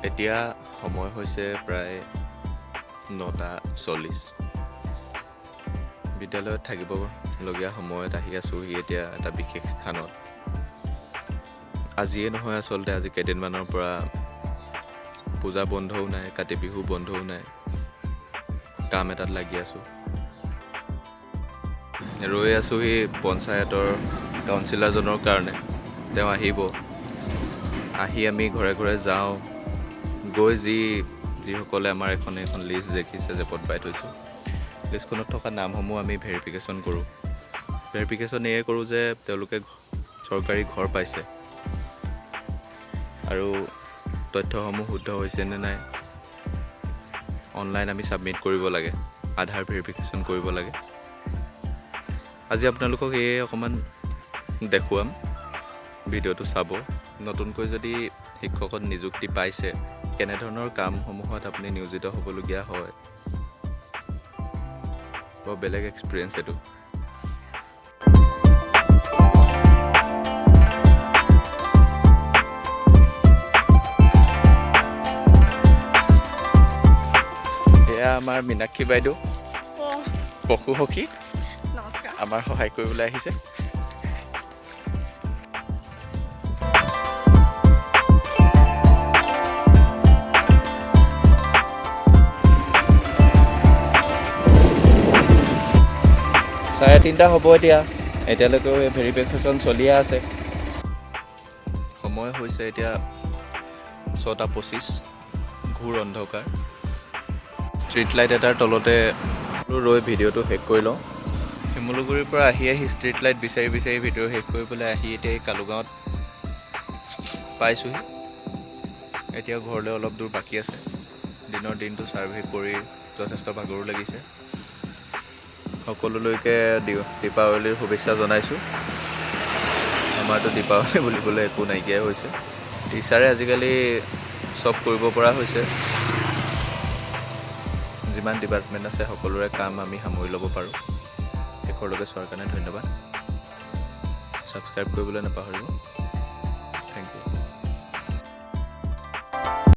এতিয়া সময় হৈছে প্ৰায় 9:40। বিদ্যালয়ত থাকিবলগীয়া সময়ত আহি আছোঁহি এতিয়া এটা বিশেষ স্থানত। আজিয়ে নহয় আচলতে, আজি কেইদিনমানৰ পৰা পূজা বন্ধও নাই, কাতি বিহু বন্ধও নাই। কাম এটাত লাগি আছোঁ। ৰৈ আছোঁহি পঞ্চায়তৰ কাউন্সিলৰজনৰ কাৰণে। তেওঁ আহিব। আহি আমি ঘৰে ঘৰে যাওঁ। গৈ যিসকলে আমাৰ এখন লিষ্ট দেখিছে জেপত পাই থৈছোঁ, লিষ্টখনত থকা নামসমূহ আমি ভেৰিফিকেশ্যন কৰোঁ। ভেৰিফিকেশ্যন এয়ে কৰোঁ যে তেওঁলোকে চৰকাৰী ঘৰ পাইছে আৰু তথ্যসমূহ শুদ্ধ হৈছে নে নাই। অনলাইন আমি ছাবমিট কৰিব লাগে, আধাৰ ভেৰিফিকেশ্যন কৰিব লাগে। আজি আপোনালোকক এয়ে অকণমান দেখুৱাম, ভিডিঅ'টো চাব। নতুনকৈ যদি শিক্ষকত নিযুক্তি পাইছে, কেনেধৰণৰ কামসমূহত আপুনি নিয়োজিত হ'বলগীয়া হয়, বৰ বেলেগ এক্সপিৰিয়েঞ্চ এইটো। এয়া আমাৰ মীনাক্ষী বাইদেউ, পশু সখী, নমস্কাৰ। আমাৰ সহায় কৰিবলৈ আহিছে। চাৰে 3টা হ'ব এতিয়ালৈকেও এই ভেৰিফিকেশ্যন চলিয়ে আছে। সময় হৈছে এতিয়া 6:25, ঘোৰ অন্ধকাৰ। ষ্ট্ৰীট লাইট এটাৰ তলতে ৰৈ ভিডিঅ'টো শেষ কৰি লওঁ। শিমলুগুৰিৰ পৰা আহি ষ্ট্ৰীট লাইট বিচাৰি ভিডিঅ' শেষ কৰি পেলাই আহি এতিয়া এই কালুগাঁৱত পাইছোঁহি। এতিয়া ঘৰলৈ অলপ দূৰ বাকী আছে। দিনৰ দিনটো ছাৰ্ভে কৰি যথেষ্ট ভাগৰো লাগিছে। সকলোলৈকে দীপাৱলীৰ শুভেচ্ছা জনাইছোঁ। আমাৰতো দীপাৱলী বুলিবলৈ একো নাইকিয়াই হৈছে। টিচাৰে আজিকালি চব কৰিব পৰা হৈছে। যিমান ডিপাৰ্টমেণ্ট আছে সকলোৰে কাম আমি সামৰি ল'ব পাৰোঁ। শেষৰলৈকে চোৱাৰ কাৰণে ধন্যবাদ। ছাবস্ক্ৰাইব কৰিবলৈ নাপাহৰিব।